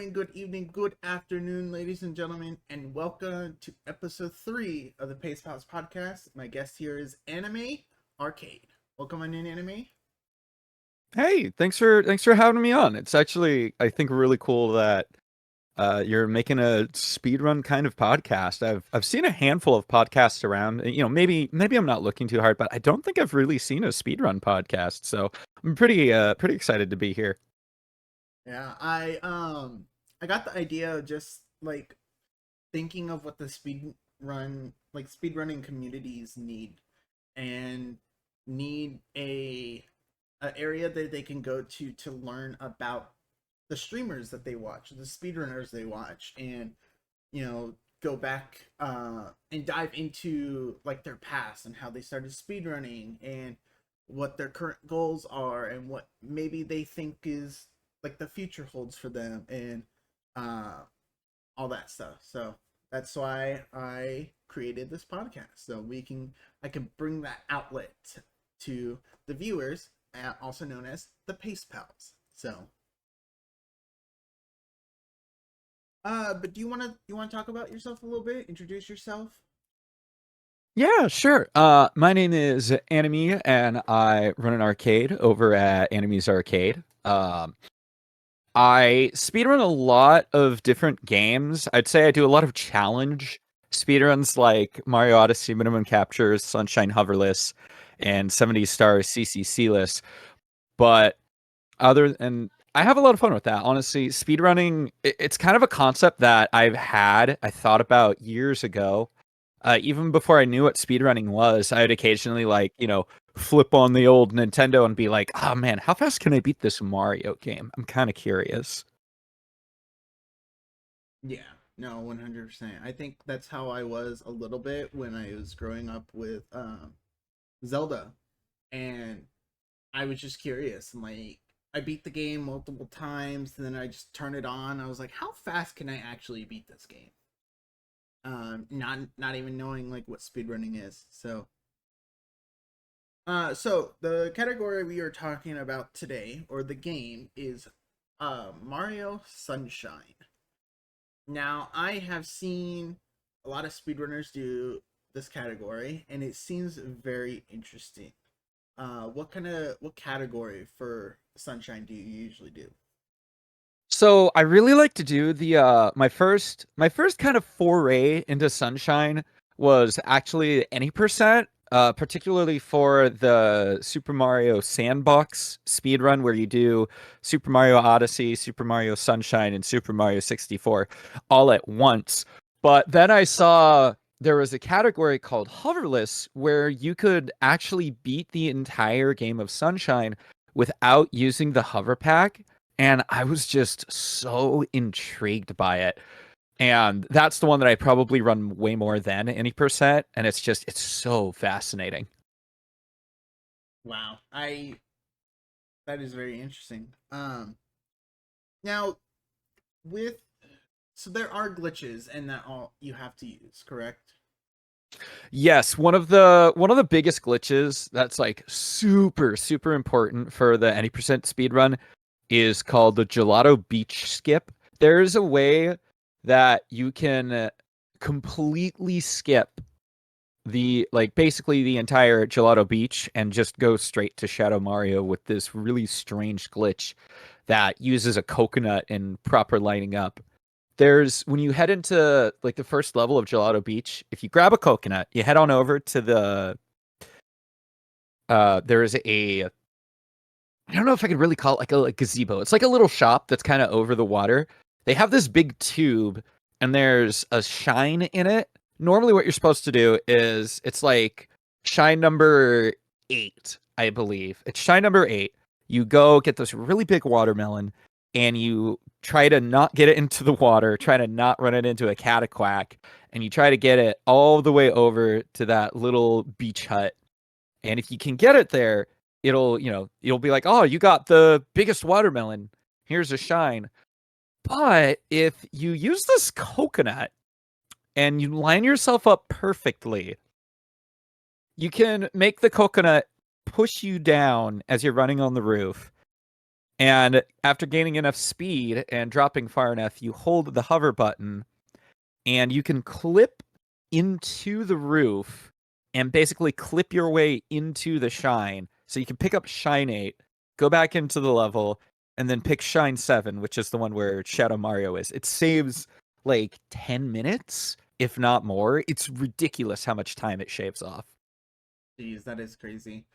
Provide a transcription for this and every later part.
morning, good evening, good afternoon, ladies and gentlemen, and welcome to episode 3 of the Pace Pals podcast. My guest here is Animee Arcade. Welcome on in, Animee. Hey, thanks for having me on. It's actually, I think, really cool that you're making a speedrun kind of podcast. I've seen a handful of podcasts around. Maybe I'm not looking too hard, but I don't think I've really seen a speedrun podcast. So I'm pretty excited to be here. Yeah, I got the idea of just like thinking of what the speedrunning communities need, and need a area that they can go to learn about the streamers that they watch, the speedrunners they watch, and go back and dive into like their past and how they started speedrunning and what their current goals are and what maybe they think is like the future holds for them, and uh all that stuff. So that's why I created this podcast, so I can bring that outlet to the viewers, also known as the Pace Pals. So but do you want to talk about yourself a little bit? Introduce yourself. Yeah, sure. My name is Animee, and I run an arcade over at Animee's Arcade. I speedrun a lot of different games. I'd say I do a lot of challenge speedruns like Mario Odyssey Minimum Captures, Sunshine Hoverless, and 70 Star CCC-less. But and I have a lot of fun with that. Honestly, speedrunning, it's kind of a concept that I thought about years ago. Even before I knew what speedrunning was, I'd occasionally flip on the old Nintendo and be like, "Oh man, how fast can I beat this Mario game? I'm kind of curious." Yeah, no, 100%. I think that's how I was a little bit when I was growing up with Zelda, and I was just curious, and like I beat the game multiple times, and then I just turn it on. I was like, how fast can I actually beat this game? Not even knowing like what speedrunning is. So the category we are talking about today, or the game, is Mario Sunshine. Now, I have seen a lot of speedrunners do this category, and it seems very interesting. What category for Sunshine do you usually do? So I really like to do the my first kind of foray into Sunshine was actually any percent, particularly for the Super Mario Sandbox speedrun where you do Super Mario Odyssey, Super Mario Sunshine, and Super Mario 64 all at once. But then I saw there was a category called Hoverless where you could actually beat the entire game of Sunshine without using the hover pack, and I was just so intrigued by it. And that's the one that I probably run way more than any percent. And it's so fascinating. Wow, I that is very interesting. Now with so there are glitches and that all you have to use, correct? Yes, one of the biggest glitches that's like super important for the any percent speed run is called the Gelato Beach skip. There's a way that you can completely skip basically the entire Gelato Beach and just go straight to Shadow Mario with this really strange glitch that uses a coconut in proper lighting up. There's when you head into like the first level of Gelato Beach, if you grab a coconut, you head on over to there's a I don't know if I could really call it like a gazebo. It's like a little shop that's kind of over the water. They have this big tube and there's a shine in it. Normally what you're supposed to do is it's like shine number 8, I believe. It's shine number 8. You go get this really big watermelon and you try to not get it into the water, try to not run it into a cataquack, and you try to get it all the way over to that little beach hut. And if you can get it there, you'll be like, "Oh, you got the biggest watermelon. Here's a shine." But if you use this coconut and you line yourself up perfectly, you can make the coconut push you down as you're running on the roof. And after gaining enough speed and dropping far enough, you hold the hover button and you can clip into the roof and basically clip your way into the shine. So you can pick up Shine 8, go back into the level, and then pick Shine 7, which is the one where Shadow Mario is. It saves like 10 minutes, if not more. It's ridiculous how much time it shaves off. Jeez, that is crazy.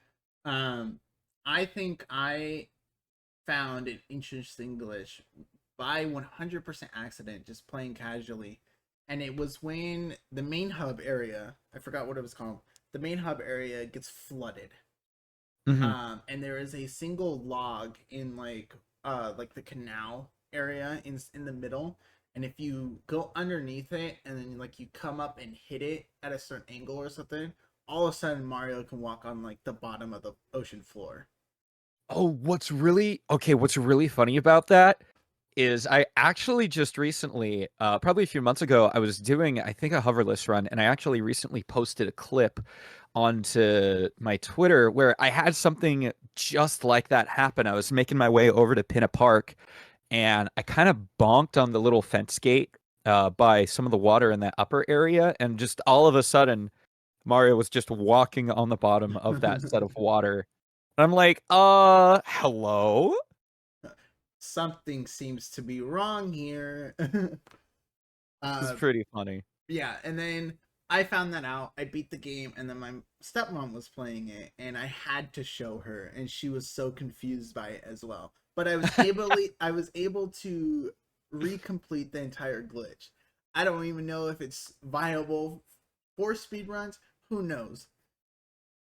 Um, I think I found an interesting glitch by 100% accident, just playing casually. And it was when the main hub area, I forgot what it was called, the main hub area gets flooded. Hmm. And there is a single log in like the canal area in the middle. And if you go underneath it and then like you come up and hit it at a certain angle or something, all of a sudden Mario can walk on like the bottom of the ocean floor. Oh, what's really funny about that is I actually just recently, probably a few months ago, I was doing, I think, a hoverless run, and I actually recently posted a clip onto my Twitter where I had something just like that happen. I was making my way over to Pinna Park, and I kind of bonked on the little fence gate by some of the water in that upper area, and just all of a sudden, Mario was just walking on the bottom of that set of water. And I'm like, hello? Something seems to be wrong here. It's uh, pretty funny. yeah, and then I found that out. I beat the game, and then my stepmom was playing it, and I had to show her, and she was so confused by it as well. But I was able to recomplete the entire glitch. I don't even know if it's viable for speedruns. Who knows?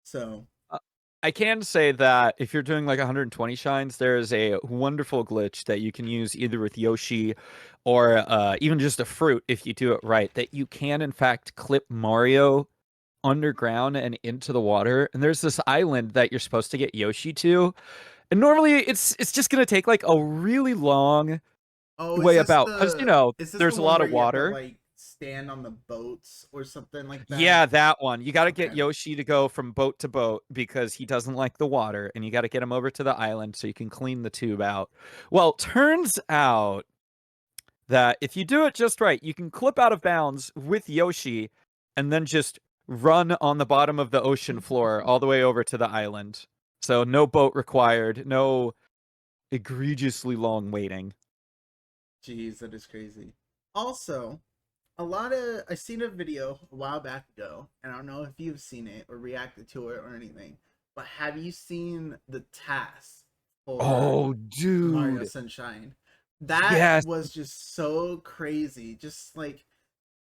So, Uh, I can say that if you're doing like 120 shines, there is a wonderful glitch that you can use either with Yoshi or even just a fruit if you do it right, that you can in fact clip Mario underground and into the water. And there's this island that you're supposed to get Yoshi to. And normally it's just gonna take like a really long oh, way about because is this the there's a one lot where of you have to water. like stand on the boats or something like Yeah, that? that one. You got to Okay. get Yoshi to go from boat to boat because he doesn't like the water, and you got to get him over to the island so you can clean the tube out. Well, turns out that if you do it just right, you can clip out of bounds with Yoshi and then just run on the bottom of the ocean floor all the way over to the island. So no boat required, no egregiously long waiting. Jeez, that is crazy. Also, a lot of I seen a video a while back ago, and I don't know if you've seen it or reacted to it or anything, but have you seen the task for Oh, Mario dude. Sunshine? That Yes. was just so crazy. Just like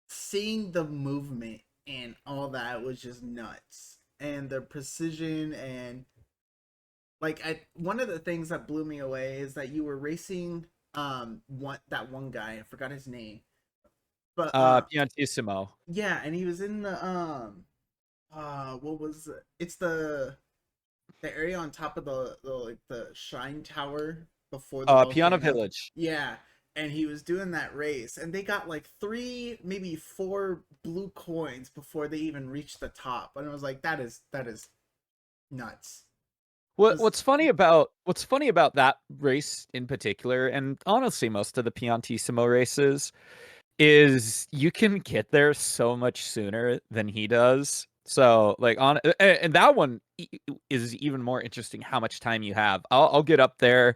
seeing the movement and all that was just nuts. And the precision and like I one of the things that blew me away is that you were racing one guy, I forgot his name. But Piantissimo. yeah, and he was in the what was it? It's the area on top of the like the shrine tower before the Piano volcano. Village. Yeah, and he was doing that race, and they got like three, maybe four blue coins before they even reached the top. And I was like, that is nuts. Just What's funny about that race in particular, and honestly most of the Piantissimo races, is you can get there so much sooner than he does. So like and that one is even more interesting how much time you have. I'll get up there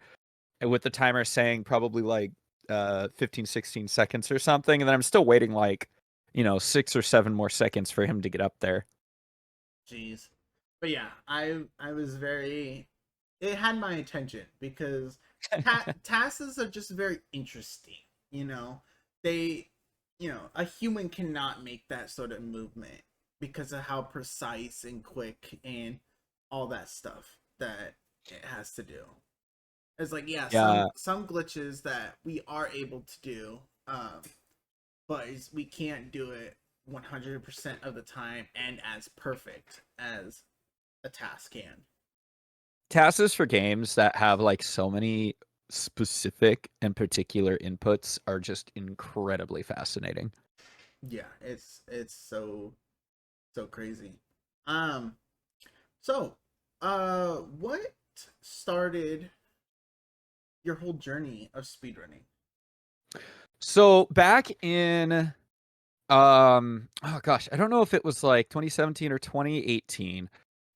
with the timer saying probably like 15 16 seconds or something, and then I'm still waiting like 6 or 7 more seconds for him to get up there. jeez. But yeah, I was very it had my attention because tasks are just very interesting. You know, they, a human cannot make that sort of movement because of how precise and quick and all that stuff that it has to do. It's like, yeah, Yeah. some glitches that we are able to do, but we can't do it 100% of the time and as perfect as a task can. Tasks for games that have like so many specific and particular inputs are just incredibly fascinating. Yeah, it's so crazy. Um, so what started your whole journey of speedrunning? So back in oh gosh, I don't know if it was like 2017 or 2018.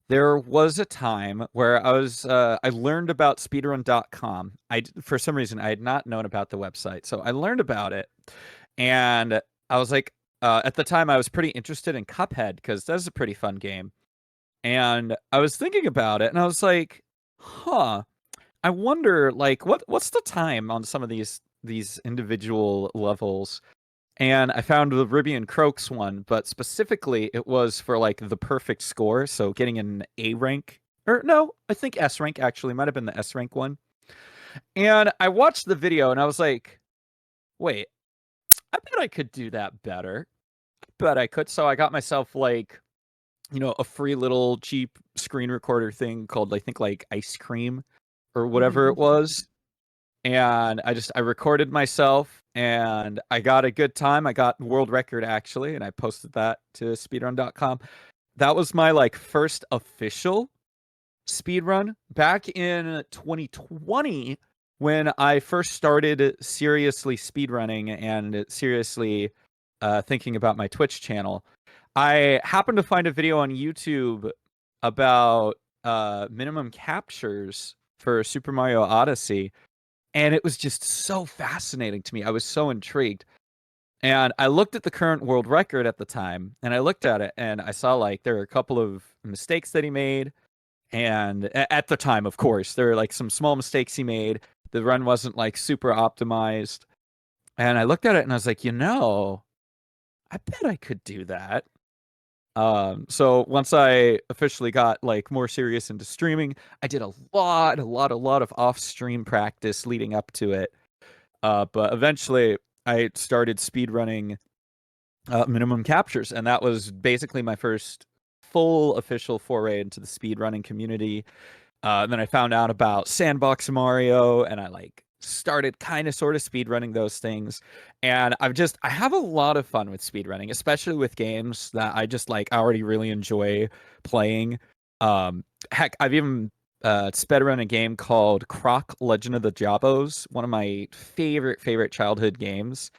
There was a time where I learned about speedrun.com. For some reason I had not known about the website. So I learned about it, and I was like, at the time I was pretty interested in Cuphead because that's a pretty fun game. And I was thinking about it and I was like, huh, I wonder like what's the time on some of these individual levels. And I found the Ruby and Croaks one, but specifically it was for like the perfect score, so getting an A rank. Or no, I think S rank actually might have been the S rank one. And I watched the video and I was like, wait, I bet I could do that better. I bet I could. So I got myself like, a free little cheap screen recorder thing called I think like Ice Cream or whatever it was. And I recorded myself and I got a good time. I got world record actually, and I posted that to speedrun.com. That was my like first official speedrun back in 2020 when I first started seriously speedrunning and seriously thinking about my Twitch channel. I happened to find a video on YouTube about minimum captures for Super Mario Odyssey, and it was just so fascinating to me. I was so intrigued. And I looked at the current world record at the time, and I looked at it, and I saw like there were a couple of mistakes that he made. And at the time, of course, there were like some small mistakes he made. The run wasn't like super optimized. And I looked at it and I was like, I bet I could do that. So once I officially got like more serious into streaming, I did a lot of off-stream practice leading up to it. But eventually, I started speedrunning minimum captures, and that was basically my first full official foray into the speedrunning community. And then I found out about Sandbox Mario, and I like started kind of sort of speedrunning those things. And I have a lot of fun with speedrunning, especially with games that I just like I already really enjoy playing. Heck, I've even sped run a game called Croc Legend of the Jabos, one of my favorite childhood games.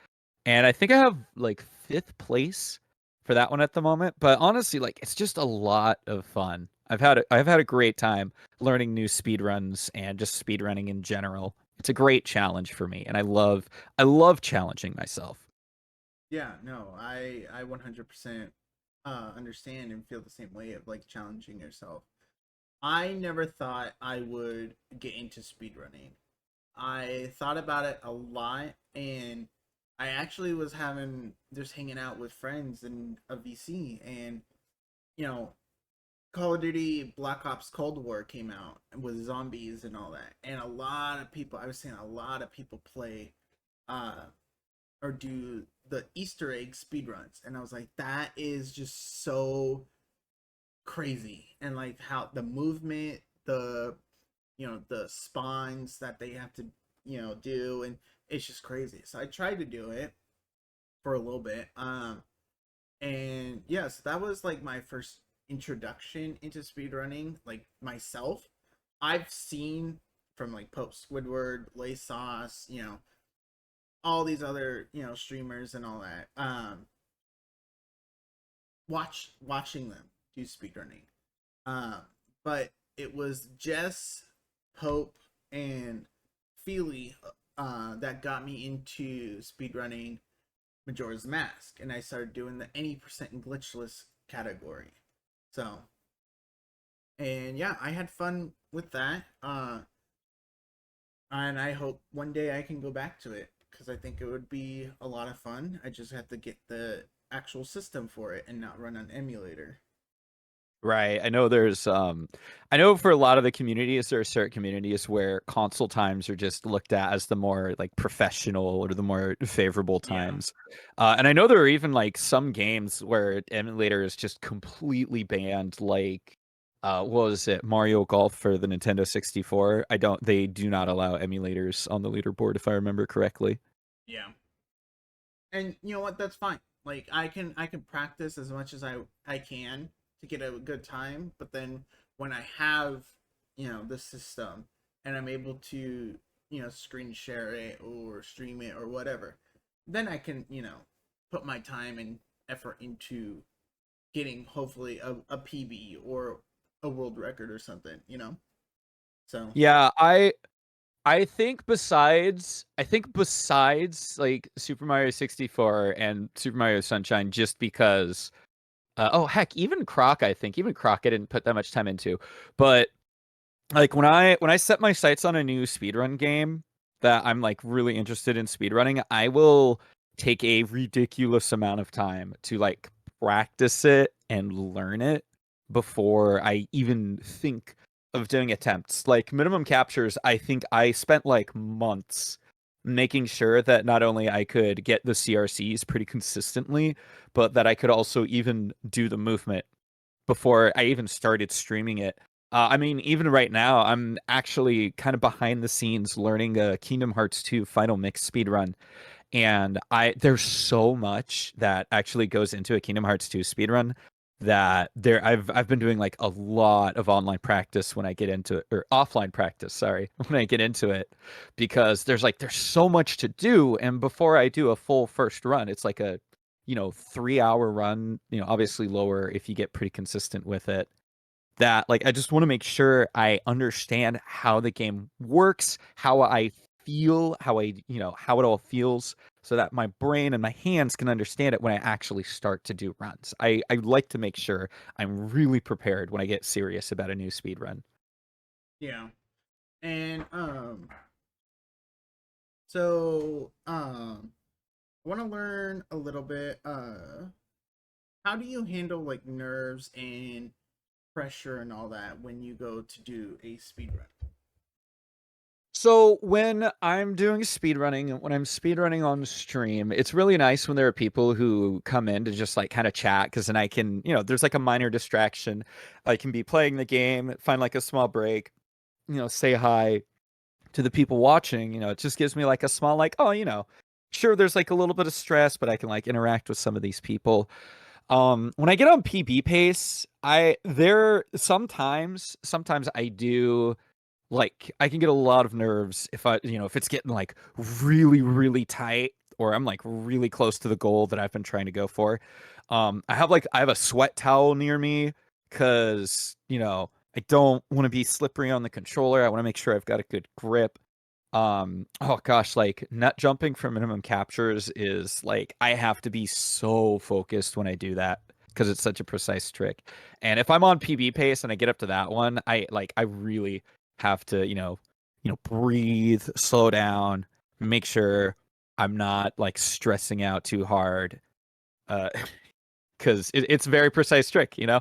And I think I have like fifth place for that one at the moment. But honestly, like it's just a lot of fun. I've had a great time learning new speed runs and just speed running in general. It's a great challenge for me, and I love challenging myself. Yeah, no, I 100% understand and feel the same way of like challenging yourself. I never thought I would get into speedrunning. I thought about it a lot, and I actually was having just hanging out with friends in a VC, and you know, Call of Duty Black Ops Cold War came out with zombies and all that, and a lot of people. I was saying a lot of people play uh or do the Easter egg speedruns, and I was like, that is just so crazy, and like how the movement, the the spawns that they have to do, and it's just crazy. So I tried to do it for a little bit, and yes, that was like my first introduction into speedrunning, like myself. I've seen from like Pope Squidward, Lay Sauce, all these other streamers and all that. Watching them do speedrunning. Um, but it was Jess, Hope, and Feely that got me into speedrunning Majora's Mask, and I started doing the any percent glitchless category. So, and yeah, I had fun with that. And I hope one day I can go back to it because I think it would be a lot of fun. I just have to get the actual system for it and not run an emulator. Right. I know for a lot of the communities, there are certain communities where console times are just looked at as the more like professional or the more favorable Yeah. times. And I know there are even like some games where emulator is just completely banned, like what was it? Mario Golf for the Nintendo 64. They do not allow emulators on the leaderboard if I remember correctly. Yeah. And you know what? That's fine. Like I can practice as much as I can to get a good time, but then when I have the system and I'm able to screen share it or stream it or whatever, then I can, put my time and effort into getting hopefully a PB or a world record or something. So Yeah, I think besides like Super Mario 64 and Super Mario Sunshine, just because oh heck, even Croc, even Croc I didn't put that much time into. But like when I set my sights on a new speedrun game that I'm like really interested in speedrunning, I will take a ridiculous amount of time to like practice it and learn it before I even think of doing attempts. Like minimum captures, I think I spent like months making sure that not only I could get the CRCs pretty consistently, but that I could also even do the movement before I even started streaming it. I mean, even right now, I'm actually kind of behind the scenes learning a Kingdom Hearts 2 Final Mix speedrun. And there's so much that actually goes into a Kingdom Hearts 2 speedrun that I've been doing like a lot of online practice when I get into it, or offline practice, sorry, when I get into it, because there's so much to do. And before I do a full first run, it's like a 3-hour run, obviously lower if you get pretty consistent with it. That like I just want to make sure I understand how the game works, how I feel, how it all feels, so that my brain and my hands can understand it when I actually start to do runs. I like to make sure I'm really prepared when I get serious about a new speed run. yeah, and so I want to learn a little bit. How do you handle like nerves and pressure and all that when you go to do a speed run? So when I'm doing speedrunning, when I'm speedrunning on stream, it's really nice when there are people who come in to just like kind of chat, because then I can, there's like a minor distraction. I can be playing the game, find like a small break, say hi to the people watching. It just gives me like a small like, oh, sure there's like a little bit of stress, but I can like interact with some of these people. When I get on PB pace, I there sometimes I do like I can get a lot of nerves if if it's getting like really really tight, or I'm like really close to the goal that I've been trying to go for. I have a sweat towel near me cuz I don't want to be slippery on the controller. I want to make sure I've got a good grip. Oh gosh, like nut jumping for minimum captures is like I have to be so focused when I do that because it's such a precise trick. And if I'm on PB pace and I get up to that one, I really have to, breathe, slow down, make sure I'm not like stressing out too hard. Uh because it's a very precise trick. Yeah,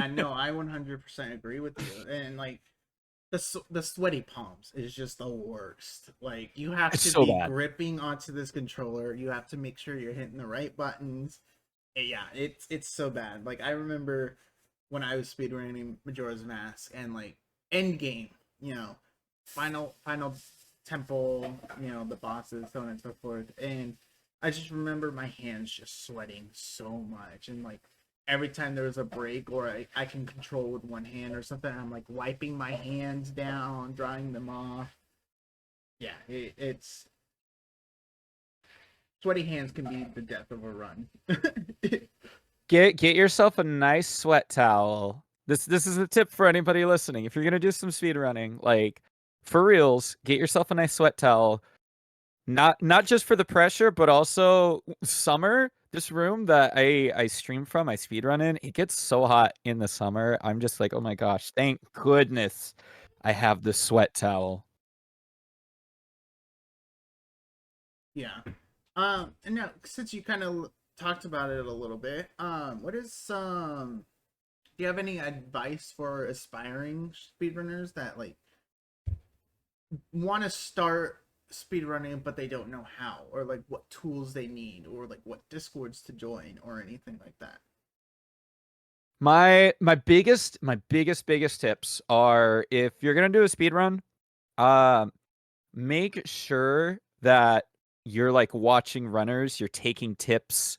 no, I 100% agree with you. And like the sweaty palms is just the worst. Like you have It's to so be bad. gripping onto this controller. You have to make sure you're hitting the right buttons. Yeah, it's so bad. Like I remember when I was speedrunning Majora's Mask and like end game, final temple, the bosses, so on and so forth. And I just remember my hands just sweating so much, and like every time there was a break or I can control with one hand or something, I'm like wiping my hands down, drying them off. Yeah, it's sweaty hands can be the death of a run. Get yourself a nice sweat towel. This is a tip for anybody listening. If you're gonna do some speed running, like for reals, get yourself a nice sweat towel. Not just for the pressure, but also summer. This room that I stream from, I speed run in, it gets so hot in the summer. I'm just like, oh my gosh, thank goodness I have the sweat towel. Yeah. And now since you kind of talked about it a little bit, what is do you have any advice for aspiring speedrunners that like want to start speedrunning but they don't know how, or like what tools they need, or like what discords to join or anything like that? My biggest tips are, if you're gonna do a speed run, um, make sure that you're like watching runners, you're taking tips.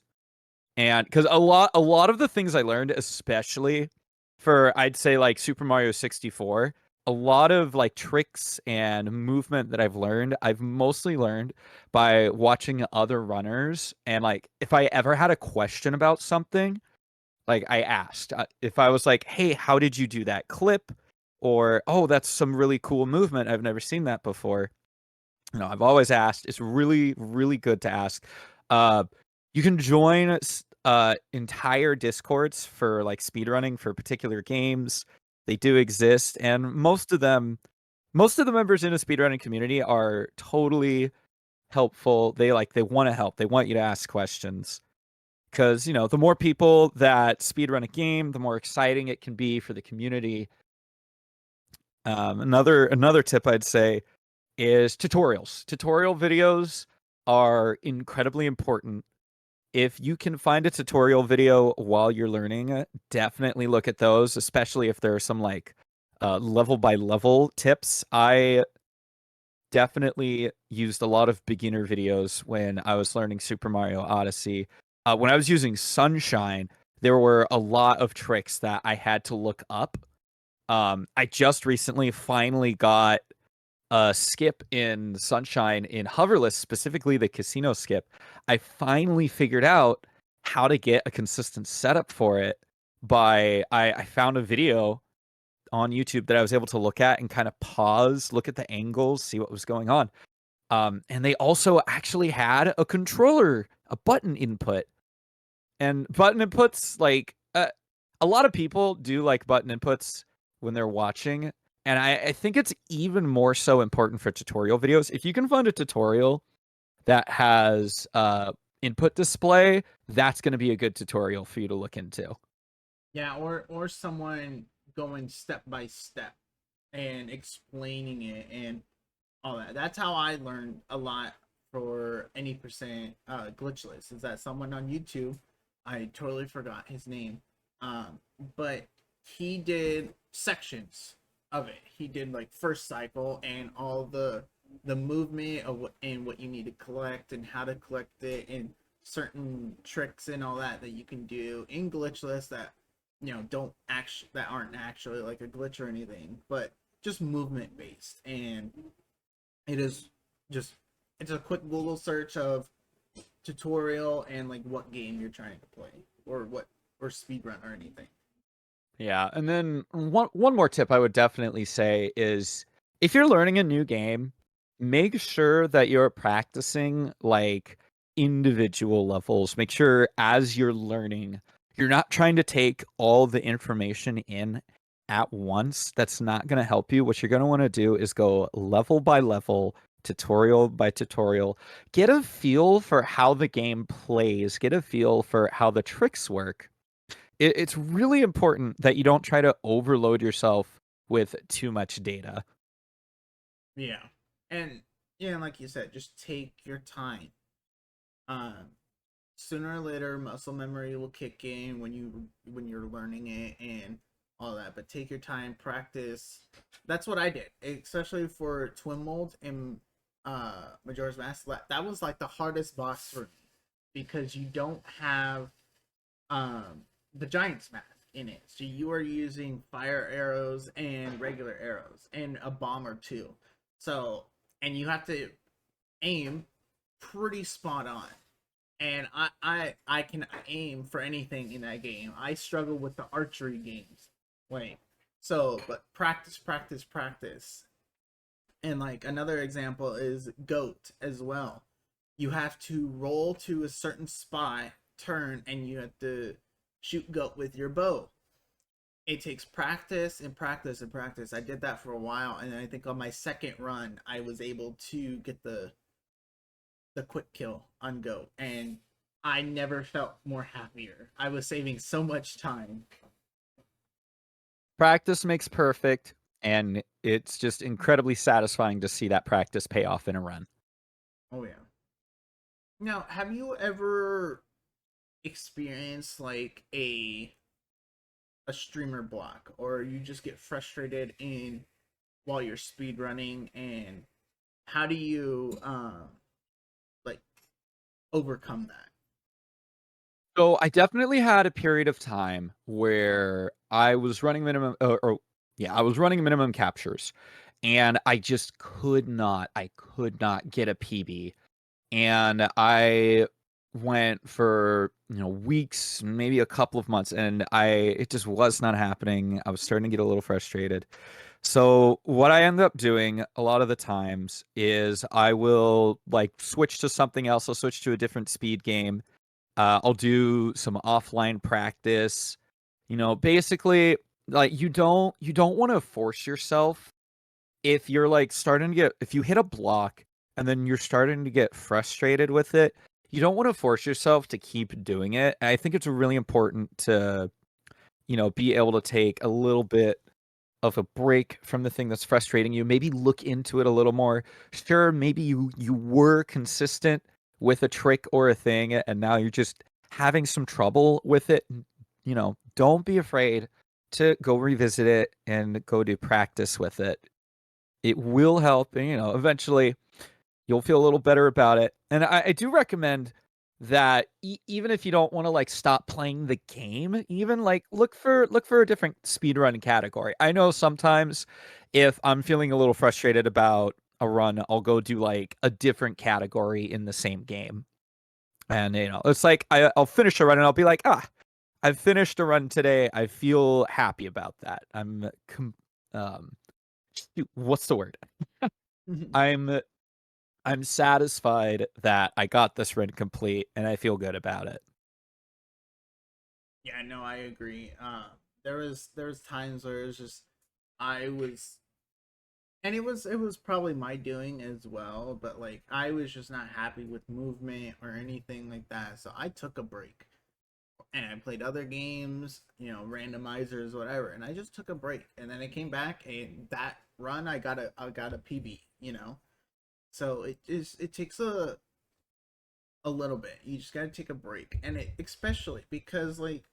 And because a lot of the things I learned, especially for I'd say like Super Mario 64, a lot of like tricks and movement that I've mostly learned by watching other runners. And like, if I ever had a question about something, like I asked, if I was like, "Hey, how did you do that clip?" Or, "Oh, that's some really cool movement. I've never seen that before." I've always asked. It's really, really good to ask. Uh, you can join entire discords for like speedrunning for particular games. They do exist, and most of the members in a speedrunning community are totally helpful. They want to help. They want you to ask questions because the more people that speedrun a game, the more exciting it can be for the community. Another tip I'd say is tutorials. Tutorial videos are incredibly important. If you can find a tutorial video while you're learning, definitely look at those, especially if there are some like level by level tips. I definitely used a lot of beginner videos when I was learning Super Mario Odyssey. When I was using Sunshine, there were a lot of tricks that I had to look up. I just recently finally got a skip in Sunshine in hoverless, specifically the casino skip. I finally figured out how to get a consistent setup for it I found a video on YouTube that I was able to look at and kind of pause, look at the angles, see what was going on. And they also actually had a controller, a button input. And button inputs, like, a lot of people do like button inputs when they're watching. And I think it's even more so important for tutorial videos. If you can find a tutorial that has input display, that's going to be a good tutorial for you to look into. Yeah, or someone going step by step and explaining it and all that. That's how I learned a lot for any percent glitchless. Is that someone on YouTube? I totally forgot his name, um, but he did sections of it. He did like first cycle and all the movement of what you need to collect and how to collect it and certain tricks and all that you can do in glitchless that don't actually that aren't actually like a glitch or anything, but just movement based. And it is just it's a quick Google search of tutorial and like what game you're trying to play or speedrun or anything. Yeah, and then one more tip I would definitely say is if you're learning a new game, make sure that you're practicing like individual levels. Make sure as you're learning, you're not trying to take all the information in at once. That's not going to help you. What you're going to want to do is go level by level, tutorial by tutorial. Get a feel for how the game plays, get a feel for how the tricks work. It's really important that you don't try to overload yourself with too much data. Yeah, and yeah, and like you said, just take your time. Um, Sooner or later, muscle memory will kick in when you're learning it and all that. But take your time, practice. That's what I did, especially for twin mold and Majora's Mask. That was like the hardest boss for me because you don't have the Giant's Mask in it, so you are using fire arrows and regular arrows and a bomb or two. So and you have to aim pretty spot on, and I can aim for anything in that game. I struggle with the archery games, like but practice, practice, practice. And like another example is goat as well. You have to roll to a certain spot, turn, and you have to shoot goat with your bow. It takes practice and practice and practice. I did that for a while, and I think on my second run, I was able to get the quick kill on Go, and I never felt more happier. I was saving so much time. Practice makes perfect, and it's just incredibly satisfying to see that practice pay off in a run. Oh yeah. Now, have you ever experienced like a streamer block, or you just get frustrated in while you're speed running, and how do you like overcome that? So I definitely had a period of time where I was running minimum or Yeah, I was running minimum captures, and I just I could not get a PB. And I went for, weeks, maybe a couple of months, and it just was not happening. I was starting to get a little frustrated. So what I end up doing a lot of the times is I will like switch to something else. I'll switch to a different speed game. I'll do some offline practice. Basically, like you don't want to force yourself if you're like starting to get if you hit a block and then you're starting to get frustrated with it. You don't want to force yourself to keep doing it. I think it's really important to be able to take a little bit of a break from the thing that's frustrating you, maybe look into it a little more. Sure, maybe you were consistent with a trick or a thing and now you're just having some trouble with it. Don't be afraid to go revisit it and go do practice with it. It will help, and eventually you'll feel a little better about it. And I do recommend that even if you don't want to like stop playing the game, even like look for a different speedrun category. I know sometimes if I'm feeling a little frustrated about a run, I'll go do like a different category in the same game. And it's like I'll finish a run and I'll be like, I've finished a run today. I feel happy about that. Um, what's the word? I'm I'm satisfied that I got this run complete and I feel good about it. Yeah, no, I agree. There was times where it was just I was, and it was probably my doing as well, but like I was just not happy with movement or anything like that, so I took a break and I played other games, randomizers, whatever, and I just took a break, and then I came back, and that run I got a PB, So it takes a little bit. You just gotta take a break, and it especially because like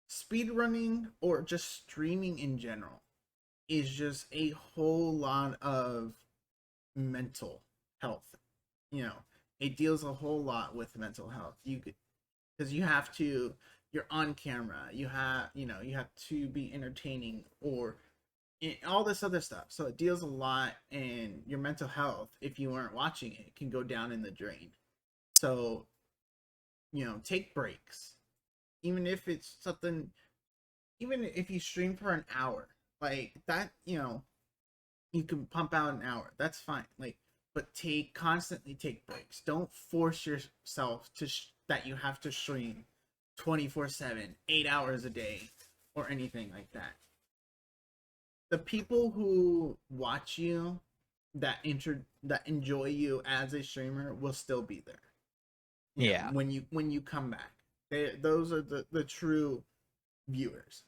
speed running or just streaming in general is just a whole lot of mental health. You know, it deals a whole lot with mental health. You could because you have to you're on camera. You have to be entertaining or all this other stuff. So it deals a lot in your mental health. If you aren't watching it, can go down in the drain. So take breaks, even if it's something. Even if you stream for an hour, like that, you can pump out an hour. That's fine. Like, but constantly take breaks. Don't force yourself that you have to stream 24/7, 8 hours a day, or anything like that. The people who watch you that enjoy you as a streamer will still be there. Yeah, When you come back, those are the true viewers.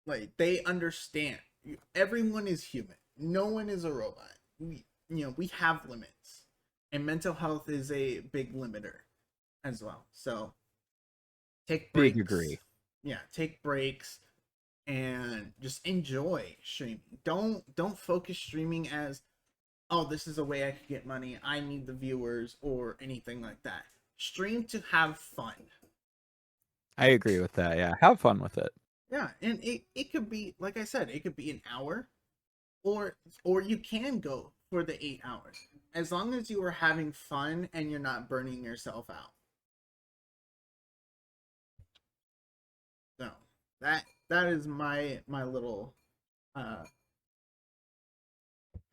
Like they understand. Everyone is human. No one is a robot. We have limits, and mental health is a big limiter as well. So take big agree. breaks. Yeah, take breaks and just enjoy streaming. Don't focus streaming as, oh, this is a way I could get money. I need the viewers or anything like that. Stream to have fun. I agree with that. Yeah, have fun with it. Yeah, and it could be like I said, it could be an hour, or you can go for the 8 hours as long as you are having fun and you're not burning yourself out. So that is my little uh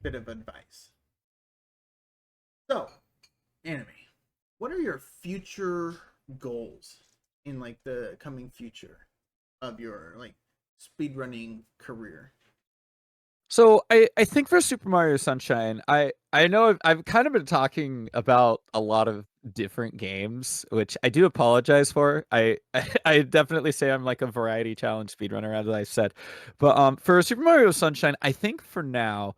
bit of advice. So, Anime, what are your future goals in like the coming future of your like speedrunning career? So I think for Super Mario Sunshine, I know I've kind of been talking about a lot of different games, which I do apologize for. I definitely say I'm like a variety challenge speedrunner, as I said. But for Super Mario Sunshine, I think for now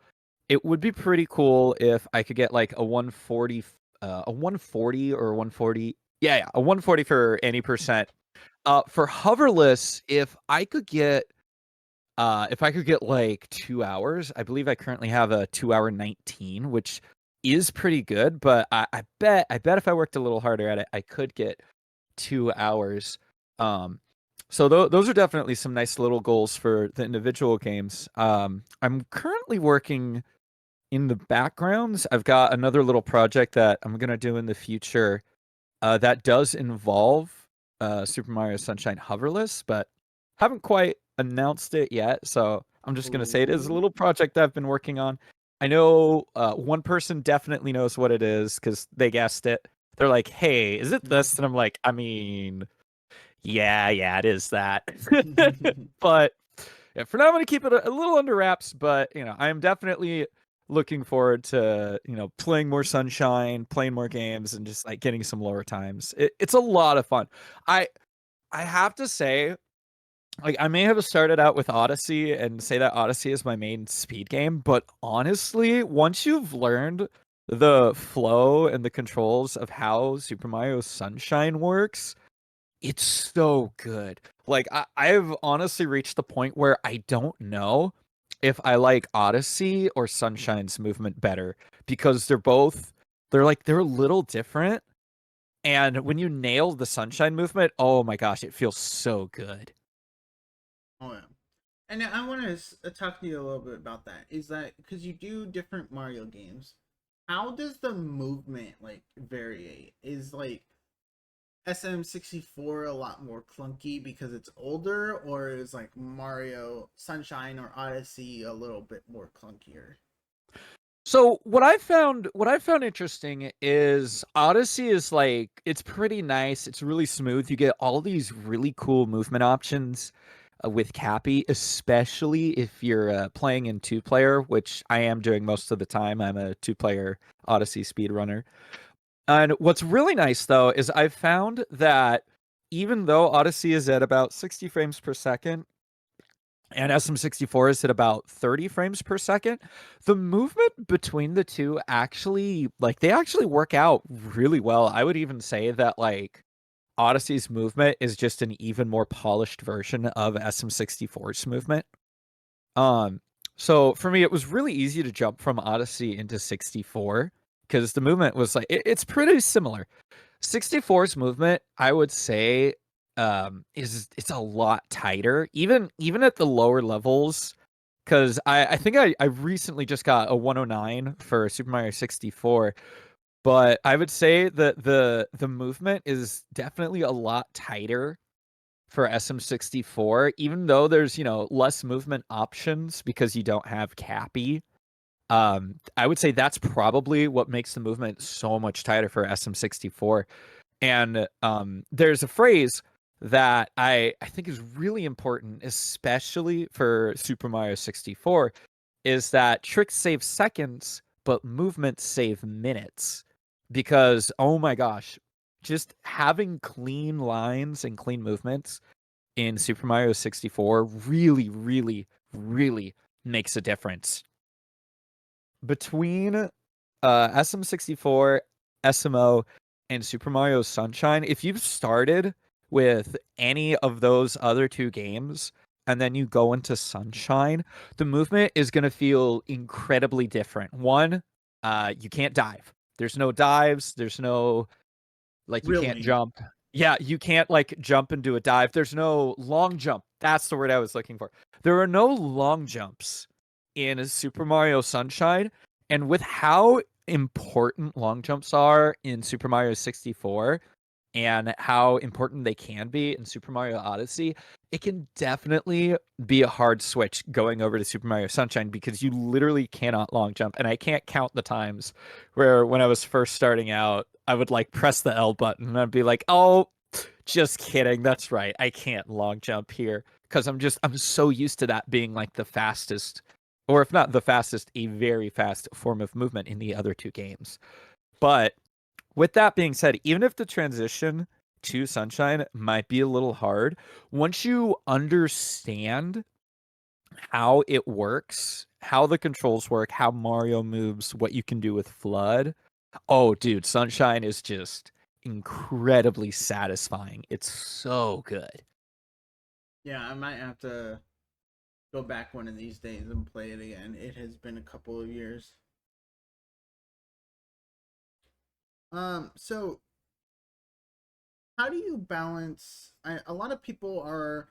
it would be pretty cool if I could get like a 140 or 140. Yeah, a 140 for any percent. For hoverless, if I could get like 2 hours, I believe I currently have a 2 hour 19, which is pretty good. But I bet if I worked a little harder at it, I could get 2 hours. Um, So those are definitely some nice little goals for the individual games. I'm currently working in the backgrounds. I've got another little project that I'm gonna do in the future that does involve Super Mario Sunshine hoverless, but haven't quite announced it yet. So I'm just gonna say it is a Ooh. little project I've been working on. I know one person definitely knows what it is because they guessed it. They're like, "Hey, is it this?" And I'm like, "I mean, yeah, it is that." But yeah, for now, I'm gonna keep it a little under wraps. But I am definitely looking forward to playing more Sunshine, playing more games, and just like getting some lower times. It's a lot of fun. I I have to say, like I may have started out with Odyssey and say that Odyssey is my main speed game, but honestly, once you've learned the flow and the controls of how Super Mario Sunshine works, it's so good. Like I've honestly reached the point where I don't know if I like Odyssey or Sunshine's movement better because they're a little different. And when you nail the Sunshine movement, oh my gosh, it feels so good. Oh yeah. And I want to talk to you a little bit about that. Is that because you do different Mario games? How does the movement like vary? Is like SM64 a lot more clunky because it's older, or is like Mario Sunshine or Odyssey a little bit more clunkier? So what I found interesting is Odyssey is like it's pretty nice. It's really smooth. You get all these really cool movement options with Cappy, especially if you're playing in two player, which I am doing most of the time. I'm a two player Odyssey speedrunner. And what's really nice though is I've found that even though Odyssey is at about 60 frames per second, and SM64 is at about 30 frames per second. The movement between the two actually, like, they actually work out really well. I would even say that, like, Odyssey's movement is just an even more polished version of SM64's movement. Um, so for me, it was really easy to jump from Odyssey into 64 because the movement was like, it's pretty similar. 64's movement, I would say, is it's a lot tighter, even at the lower levels. Because I think I recently just got a 109 for Super Mario 64, but I would say that the movement is definitely a lot tighter for SM64, even though there's less movement options because you don't have Cappy. I would say that's probably what makes the movement so much tighter for SM64. And there's a phrase that I think is really important, especially for Super Mario 64, is that tricks save seconds, but movements save minutes. Because, oh my gosh, just having clean lines and clean movements in Super Mario 64 really, really, really makes a difference. Between SM64, SMO, and Super Mario Sunshine, if you've started with any of those other two games and then you go into Sunshine, the movement is going to feel incredibly different. One, you can't dive. There's no dives. There's no like you can't Really? jump. Yeah, you can't like jump and do a dive. There's no long jump. That's the word I was looking for. There are no long jumps in Super Mario Sunshine, and with how important long jumps are in Super Mario 64 and how important they can be in Super Mario Odyssey, it can definitely be a hard switch going over to Super Mario Sunshine because you literally cannot long jump. And I can't count the times where when I was first starting out, I would like press the L button and I'd be like, oh, just kidding. That's right. I can't long jump here because I'm so used to that being like the fastest, or if not the fastest, a very fast form of movement in the other two games. But with that being said, even if the transition to Sunshine might be a little hard, once you understand how it works, how the controls work, how Mario moves, what you can do with Flood, oh, dude, Sunshine is just incredibly satisfying. It's so good. Yeah, I might have to go back one of these days and play it again. It has been a couple of years. So how do you balance? A lot of people are,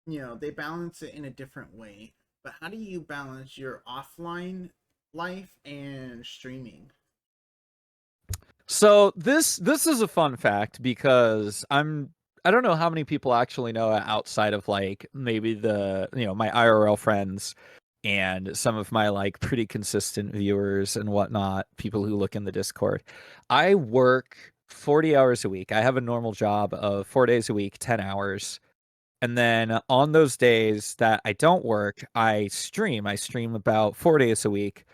they balance it in a different way. But how do you balance your offline life and streaming? So this is a fun fact because I don't know how many people actually know it outside of like maybe the my IRL friends and some of my like pretty consistent viewers and whatnot, people who look in the Discord. I work 40 hours a week. I have a normal job of 4 days a week, 10 hours. And then on those days that I don't work, I stream. I stream about 4 days a week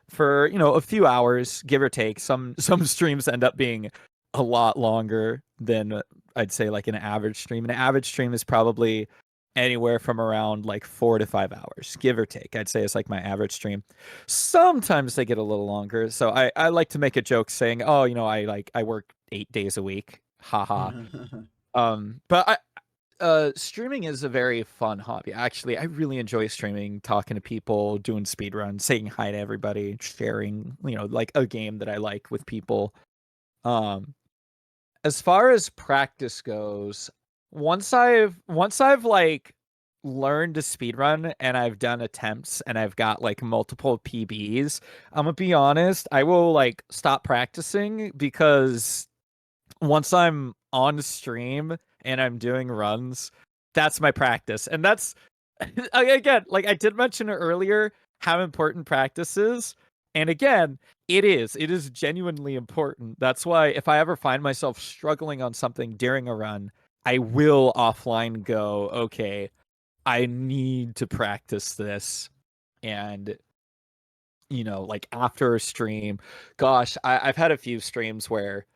for a few hours, give or take. Some streams end up being a lot longer than I'd say like an average stream. An average stream is probably anywhere from around like 4 to 5 hours, give or take. I'd say it's like my average stream. Sometimes they get a little longer. So I like to make a joke saying, oh, I work 8 days a week. Haha. But streaming is a very fun hobby. Actually, I really enjoy streaming, talking to people, doing speedruns, saying hi to everybody, sharing, like a game that I like with people. Um, as far as practice goes, once I've like learned to speedrun and I've done attempts and I've got like multiple PBs, I'm gonna be honest, I will like stop practicing because once I'm on stream and I'm doing runs, that's my practice. And that's again, like I did mention earlier, how important practice is. And again, it is. It is genuinely important. That's why if I ever find myself struggling on something during a run, I will offline go, okay, I need to practice this. And like after a stream, gosh, I've had a few streams where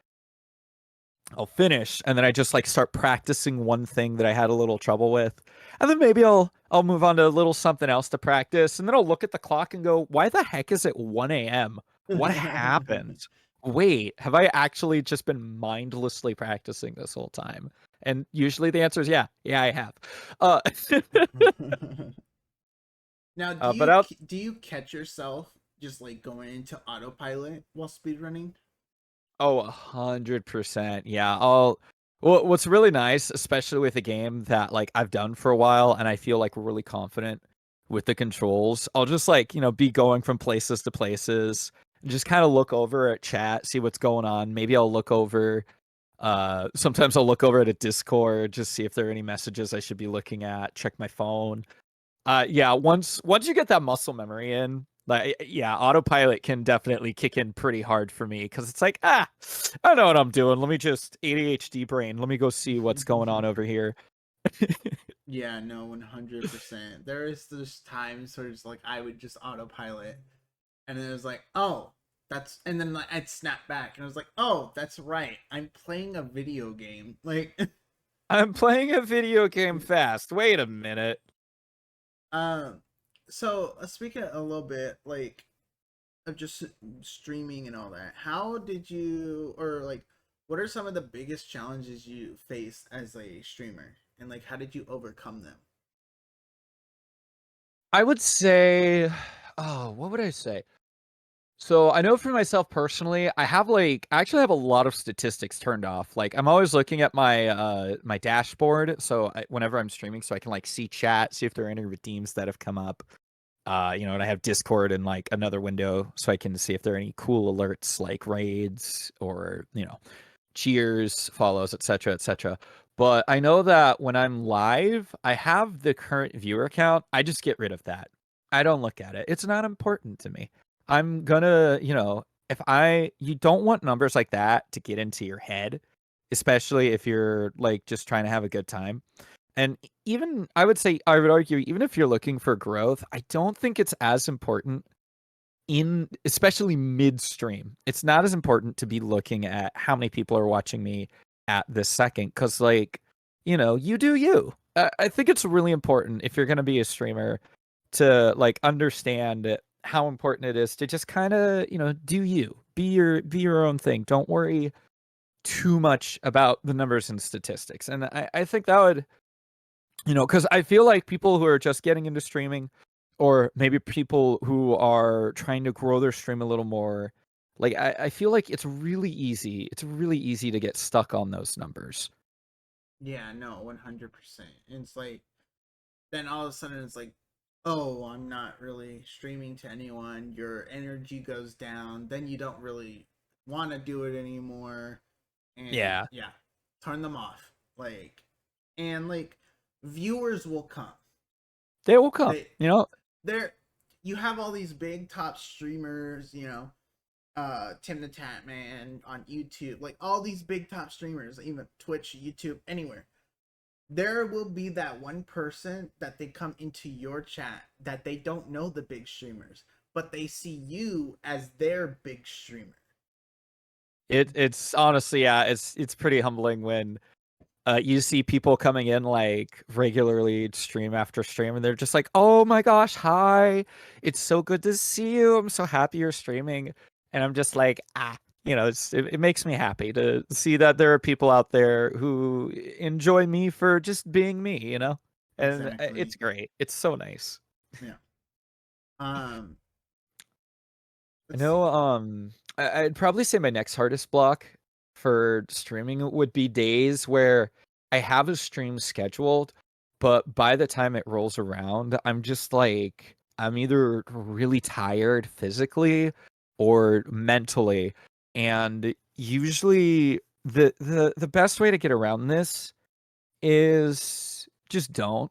I'll finish and then I just like start practicing one thing that I had a little trouble with. And then maybe I'll move on to a little something else to practice. And then I'll look at the clock and go, why the heck is it 1 a.m.? What happened? Wait, have I actually just been mindlessly practicing this whole time? And usually the answer is yeah. Yeah, I have. Uh, Now, but out do you catch yourself just like going into autopilot while speedrunning? Oh, 100%. Yeah. What's really nice, especially with a game that like I've done for a while and I feel like really confident with the controls, I'll just like, be going from places to places and just kind of look over at chat, see what's going on. Maybe I'll look over sometimes I'll look over at a Discord, just see if there are any messages I should be looking at, check my phone. Yeah, once you get that muscle memory in, like yeah, autopilot can definitely kick in pretty hard for me because it's like, I know what I'm doing. Let me just ADHD brain. Let me go see what's going on over here. Yeah, no, 100%. There is this times where it's like I would just autopilot, and then it was like, oh, and then like I'd snap back, and I was like, oh, that's right, I'm playing a video game. Like, I'm playing a video game fast. Wait a minute. um, so speaking a little bit like of just streaming and all that, how did you, or like, what are some of the biggest challenges you faced as a streamer, and like, how did you overcome them? I would say, oh, what would I say? So I know for myself personally, I actually have a lot of statistics turned off. Like I'm always looking at my dashboard, so whenever I'm streaming, so I can like see chat, see if there are any redeems that have come up. And I have Discord in like another window, so I can see if there are any cool alerts like raids or cheers, follows, etc., etc. But I know that when I'm live, I have the current viewer count. I just get rid of that. I don't look at it. It's not important to me. I'm gonna, if you don't want numbers like that to get into your head, especially if you're like just trying to have a good time. And even I would argue, even if you're looking for growth, I don't think it's as important in especially midstream. It's not as important to be looking at how many people are watching me at this second because like, you do you. I think it's really important if you're going to be a streamer to like understand how important it is to just kind of, do you. Be your own thing. Don't worry too much about the numbers and statistics. And I think that would, because I feel like people who are just getting into streaming or maybe people who are trying to grow their stream a little more, Like I feel like it's really easy. It's really easy to get stuck on those numbers. Yeah, no, 100%. It's like then all of a sudden it's like, oh, I'm not really streaming to anyone. Your energy goes down. Then you don't really want to do it anymore. And Yeah, yeah, turn them off. Like, and like, viewers will come. they will come. They, You know, they're, you have all these big top streamers, Tim the Tat Man on YouTube, like all these big top streamers, even Twitch, YouTube, anywhere. There will be that one person that they come into your chat that they don't know the big streamers, but they see you as their big streamer. it's honestly, yeah, it's pretty humbling when you see people coming in like regularly stream after stream, and they're just like, "Oh my gosh, hi! It's so good to see you. I'm so happy you're streaming." And I'm just like, it makes me happy to see that there are people out there who enjoy me for just being me, and Exactly. it's great. It's so nice. Yeah. Um. I Let's know, see. I'd probably say my next hardest block for streaming would be days where I have a stream scheduled, but by the time it rolls around, I'm just like, I'm either really tired physically or mentally. And usually the best way to get around this is just don't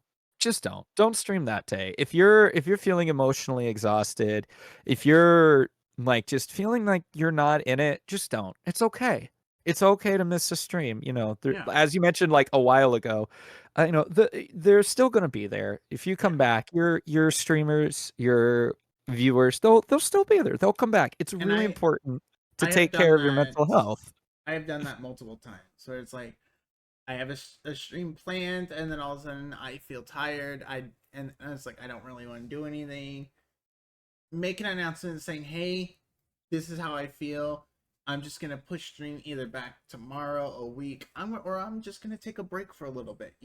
stream that day. If you're feeling emotionally exhausted, if you're like just feeling like you're not in it, just don't. It's okay. It's okay to miss a stream. Yeah. As you mentioned like a while ago, they're still gonna be there. If you Yeah. come back, your streamers, your viewers, they'll still be there. They'll come back. It's And really I important to I have take done care of your that. mental health. I have done that multiple times. So it's like I have a stream planned, and then all of a sudden I feel tired. And it's like I don't really want to do anything. Make an announcement saying, "Hey, this is how I feel. I'm just gonna push stream either back tomorrow, a week. I'm just gonna take a break for a little bit.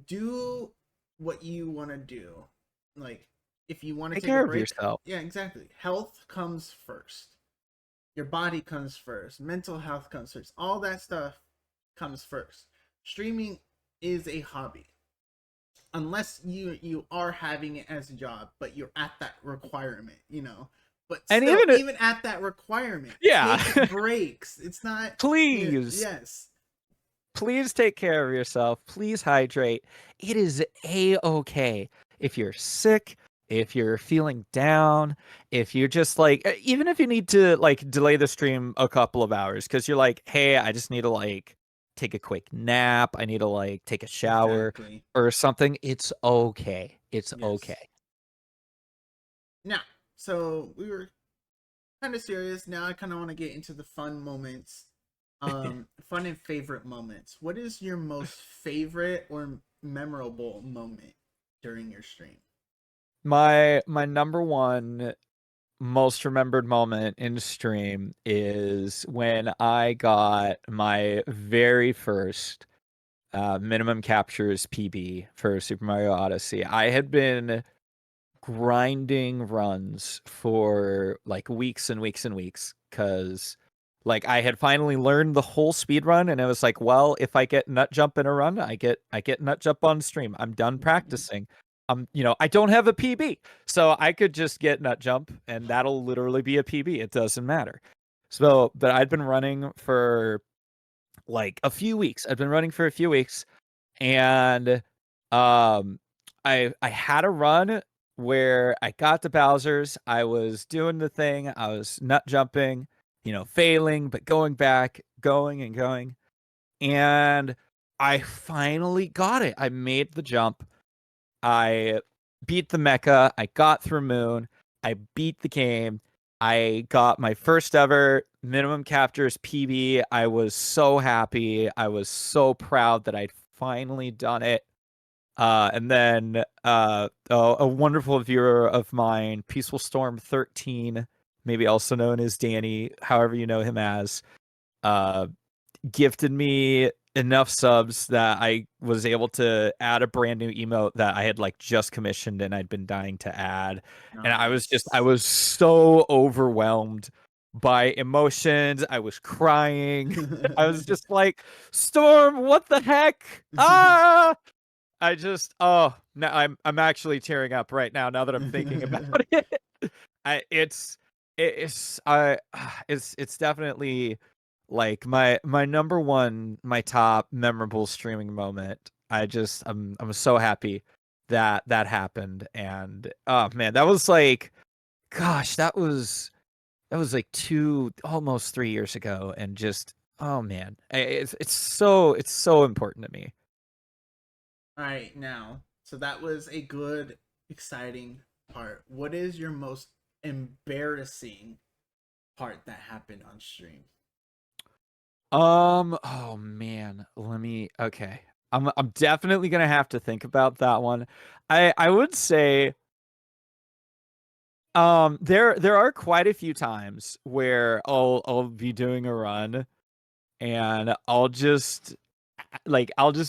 Do what you want to do. Like if you want to Take take a care of break, yourself. yeah, exactly. Health comes first. Your body comes first. Mental health comes first. All that stuff comes first. Streaming is a hobby unless you are having it as a job, but you're at that requirement. But And still, even even at that requirement, yeah. take breaks. It's not. Please, Yes. please take care of yourself. Please hydrate. It is a-okay if you're sick, if you're feeling down, if you're just like, even if you need to like delay the stream a couple of hours because you're like, hey, I just need to like take a quick nap. I need to like take a shower Exactly. or something. It's okay. It's Yes. okay. Now, so we were kind of serious. Now I kind of want to get into the fun moments. Fun and favorite moments. What is your most favorite or memorable moment during your stream? My number one most remembered moment in stream is when I got my very first minimum captures PB for Super Mario Odyssey. I had been grinding runs for like weeks and weeks and weeks because like I had finally learned the whole speed run and it was like, well, if I get nut jump in a run, I get nut jump on stream. I'm done practicing. I don't have a PB. So I could just get nut jump and that'll literally be a PB. It doesn't matter. So, but I'd been running for like a few weeks. I've been running for a few weeks and um I had a run where I got to Bowser's. I was doing the thing. I was nut jumping, failing, but going back, going and going. And I finally got it. I made the jump. I beat the mecha. I got through Moon. I beat the game. I got my first ever minimum captures PB. I was so happy. I was so proud that I'd finally done it. And then a wonderful viewer of mine, Peaceful Storm 13, maybe also known as Danny, however you know him as, uh, gifted me enough subs that I was able to add a brand new emote that I had like just commissioned and I'd been dying to add. And I Nice. was so overwhelmed by emotions. I was crying. I was just like, Storm, what the heck? Ah! I just no, I'm actually tearing up right now that I'm thinking about it. I it's definitely like my number one, my top memorable streaming moment. I'm so happy that that happened. And oh man, that was like, gosh, that was like 2, almost 3 years ago. And just, oh man, it's so important to me. All right, now, so that was a good, exciting part. What is your most embarrassing part that happened on stream? Oh man, let me, okay. I'm definitely gonna have to think about that one. I would say there are quite a few times where I'll be doing a run and I'll just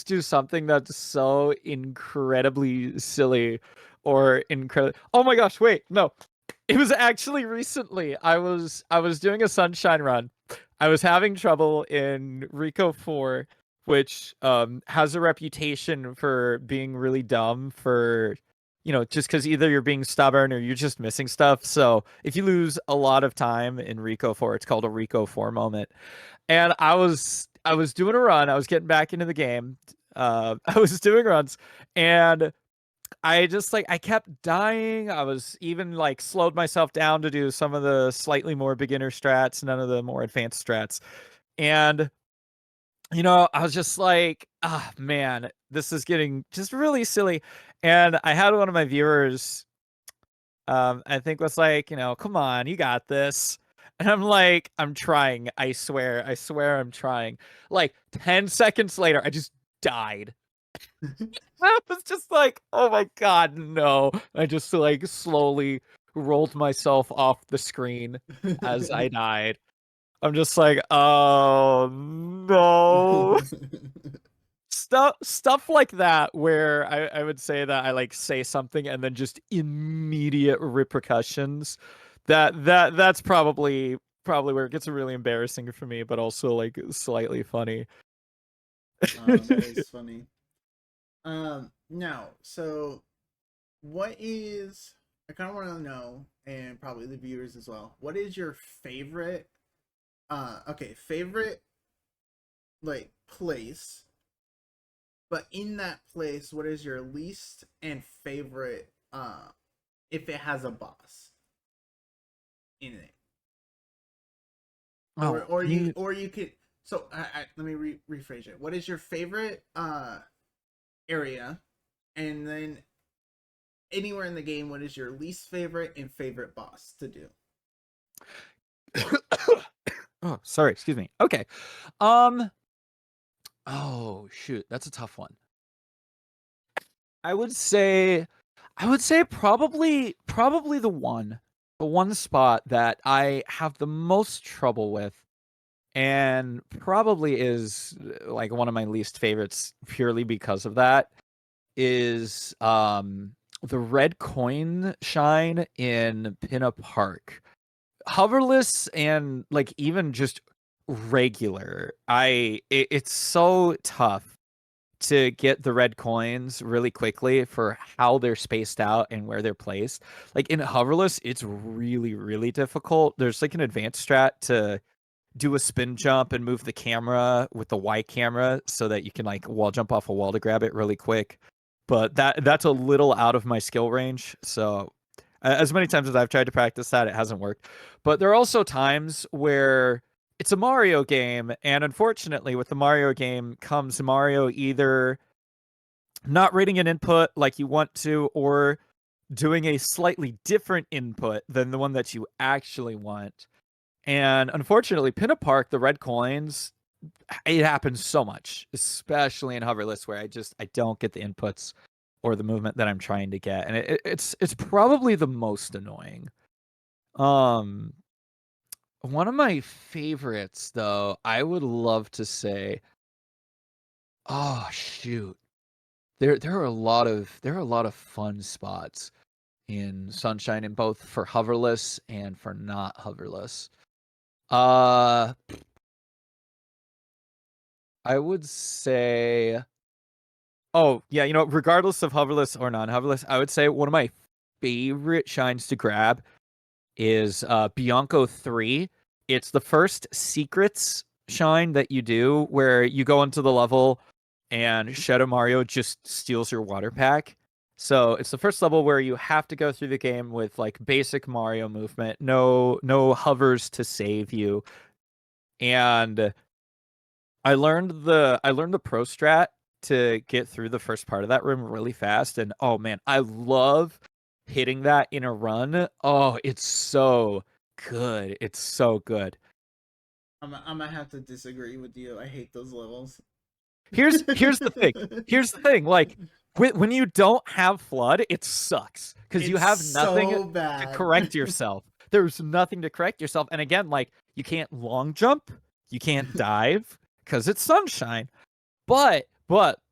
do something that's so incredibly silly or incredible. Oh my gosh, wait, no. It was actually recently. I was doing a sunshine run. I was having trouble in Rico 4, which has a reputation for being really dumb for, just because either you're being stubborn or you're just missing stuff. So if you lose a lot of time in Rico 4, it's called a Rico 4 moment. And I was doing a run. I was getting back into the game. I was doing runs, and I just like I kept dying. I was even like slowed myself down to do some of the slightly more beginner strats, none of the more advanced strats. And I was just like, ah man, this is getting just really silly. And I had one of my viewers I think was like, come on, you got this. And I'm like, I'm trying. I swear I'm trying. Like 10 seconds later, I just died. I was just like, oh my god, no. I just like slowly rolled myself off the screen as I died. I'm just like, oh no. Stuff like that where I would say that I like say something and then just immediate repercussions. That's probably where it gets really embarrassing for me, but also like slightly funny. That is funny. Now, so what is, I kind of want to know, and probably the viewers as well, what is your favorite, favorite like place, but in that place, what is your least and favorite, if it has a boss in it, Oh, can you or you could, so let me rephrase it. What is your favorite area, and then anywhere in the game, what is your least favorite and favorite boss to do? Oh, sorry, excuse me. Okay. Um, oh shoot, that's a tough one. I would say probably the one spot that I have the most trouble with and probably is like one of my least favorites purely because of that is the red coin shine in Pinna Park. Hoverless and like even just regular. It's so tough to get the red coins really quickly for how they're spaced out and where they're placed. Like in hoverless, it's really, really difficult. There's like an advanced strat to do a spin jump and move the camera with the Y camera so that you can like wall jump off a wall to grab it really quick. But that's a little out of my skill range. So as many times as I've tried to practice that, it hasn't worked. But there are also times where it's a Mario game, and unfortunately, with the Mario game comes Mario either not reading an input like you want to, or doing a slightly different input than the one that you actually want. And unfortunately, Pinna Park, the red coins, it happens so much, especially in hoverless, where I don't get the inputs or the movement that I'm trying to get, and it's probably the most annoying. Um, One of my favorites, though, I would love to say, oh shoot, there are a lot of fun spots in Sunshine, in both for hoverless and for not hoverless. Uh, I would say, oh yeah, regardless of hoverless or non-hoverless, I would say one of my favorite shines to grab is Bianco 3. It's the first secrets shine that you do where you go into the level and Shadow Mario just steals your water pack. So it's the first level where you have to go through the game with like basic Mario movement, no hovers to save you. And I learned the pro strat to get through the first part of that room really fast. And oh man, I love hitting that in a run. Oh, it's so good. It's so good. I'm gonna have to disagree with you. I hate those levels. Here's the thing. Here's the thing. Like when you don't have flood, it sucks because you It's have nothing so to bad. correct yourself. There's nothing to correct yourself. And again, like you can't long jump, you can't dive because it's sunshine. But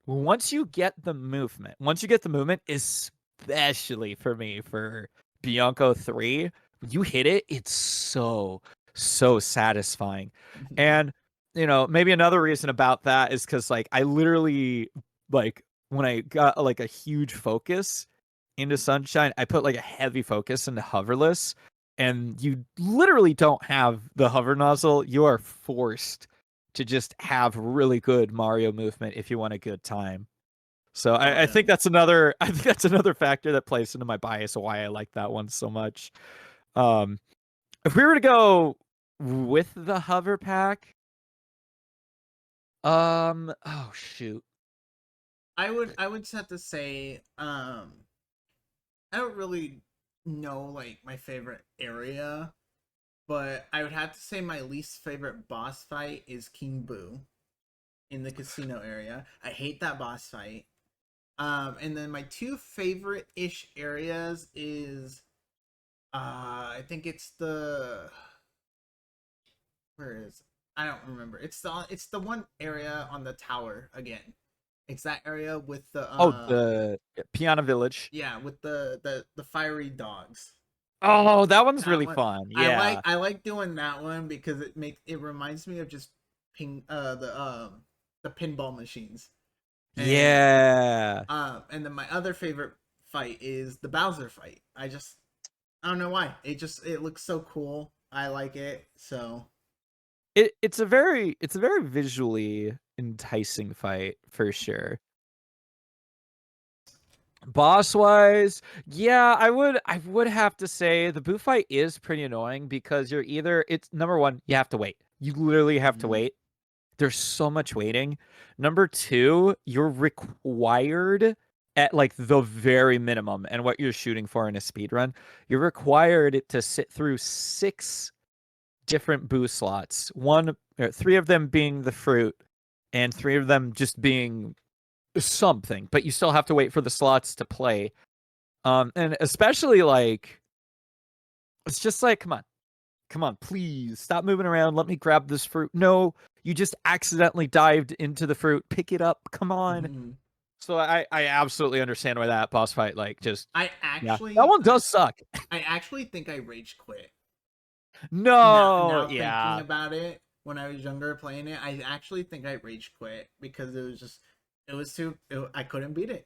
once you get the movement, especially for me for Bianco 3, you hit it, it's so satisfying. And maybe another reason about that is because like I literally like when I got like a huge focus into Sunshine, I put like a heavy focus into hoverless, and you literally don't have the hover nozzle. You are forced to just have really good Mario movement if you want a good time. So Oh I yeah. think that's another I think that's another factor that plays into my bias of why I like that one so much. Um, if we were to go with the hover pack, oh shoot. I would just have to say, I don't really know like my favorite area, but I would have to say my least favorite boss fight is King Boo in the casino area. I hate that boss fight. And then my two favorite ish areas is I think it's the where is I don't remember. It's the one area on the tower again. It's that area with the Oh, the Piano Village. yeah, with the fiery dogs. Oh, that one's That really one fun. I like Yeah. I like doing that one because it reminds me of just ping the pinball machines. And Yeah. and then my other favorite fight is the Bowser fight. I don't know why. It looks so cool. I like it. So It's a very visually enticing fight for sure. Boss wise, yeah, I would have to say the boo fight is pretty annoying because it's number one, you have to wait. You literally have to mhm. wait. There's so much waiting. Number two, you're required at like the very minimum, and what you're shooting for in a speed run, you're required to sit through six different boo slots. One or three of them being the fruit, and three of them just being something, but you still have to wait for the slots to play. And especially like it's just like, come on, please stop moving around. Let me grab this fruit. No, you just accidentally dived into the fruit. Pick it up. Come on. Mhm. So I absolutely understand why that boss fight, like, just I yeah, that actually one does suck. I actually think I rage quit. No, Now thinking yeah, about it, when I was younger playing it, I actually think I rage quit because it was I couldn't beat it.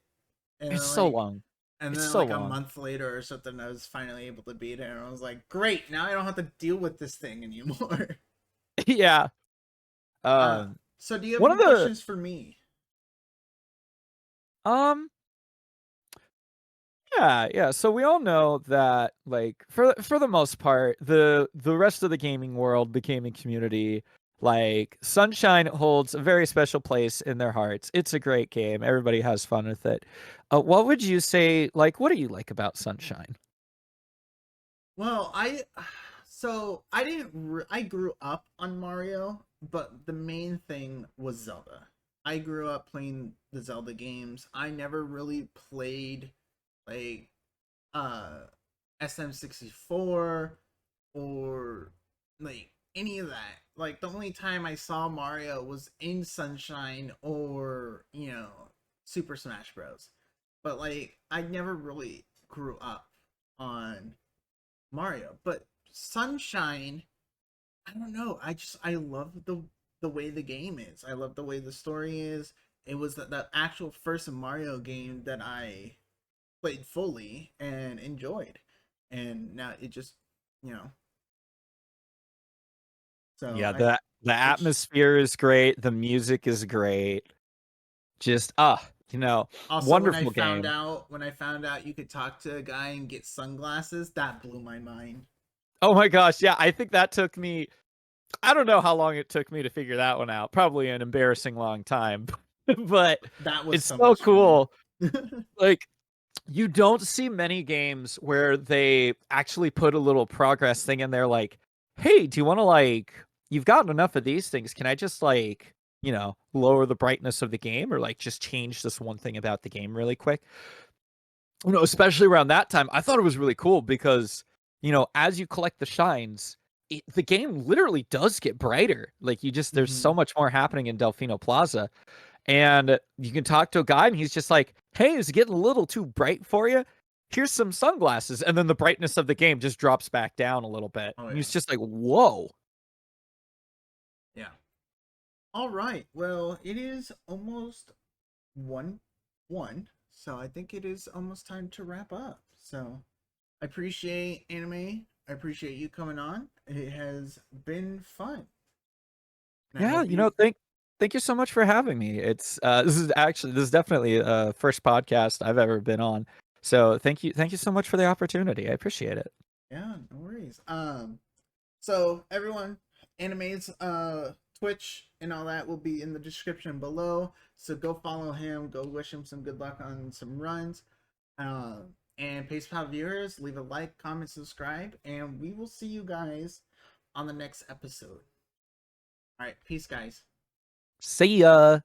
And it's then so long. It's so like a long. month later or something, I was finally able to beat it, and I was like, great, now I don't have to deal with this thing anymore. Yeah. Uh, Um, so do you have one any of the questions for me? um Yeah, yeah. So we all know that, like, for the most part, the rest of the gaming world, the gaming community, like Sunshine holds a very special place in their hearts. It's a great game. Everybody has fun with it. What would you say? Like, what do you like about Sunshine? Well, I grew up on Mario, but the main thing was Zelda. I grew up playing the Zelda games. I never really played like uh SM64 or like any of that. Like the only time I saw Mario was in Sunshine or, Super Smash Bros. But like I never really grew up on Mario. But Sunshine I don't know. I love the way the game is. I love the way the story is. It was that actual first Mario game that I played fully and enjoyed, and now it just, you know. So Yeah, I the which atmosphere is great, the music is great. Just also wonderful game. when I found out you could talk to a guy and get sunglasses, that blew my mind. Oh my gosh, yeah, I think that took me I don't know how long it took me to figure that one out. Probably an embarrassing long time. But That was it's so so much fun. cool. Like you don't see many games where they actually put a little progress thing in there like, "Hey, do you want to you've gotten enough of these things. Can I just lower the brightness of the game or like just change this one thing about the game really quick?" Especially around that time, I thought it was really cool because, as you collect the shines, the game literally does get brighter. Like there's so Hmm. much more happening in Delfino Plaza, and you can talk to a guy, and he's just like, "Hey, is it getting a little too bright for you? Here's some sunglasses," and then the brightness of the game just drops back down a little bit. Oh And yeah, he's just like, "Whoa." yeah. All right. Well, it is almost 1-1, so I think it is almost time to wrap up. So I appreciate Anime. I appreciate you coming on. It has been fun. And I Yeah, hope you. thank you so much for having me. It's this is definitely a first podcast I've ever been on. So thank you so much for the opportunity. I appreciate it. Yeah, no worries. So everyone, Anime's Twitch and all that will be in the description below. So go follow him. Go wish him some good luck on some runs. And Pace Pal viewers, leave a like, comment, subscribe, and we will see you guys on the next episode. All right, peace, guys. See ya.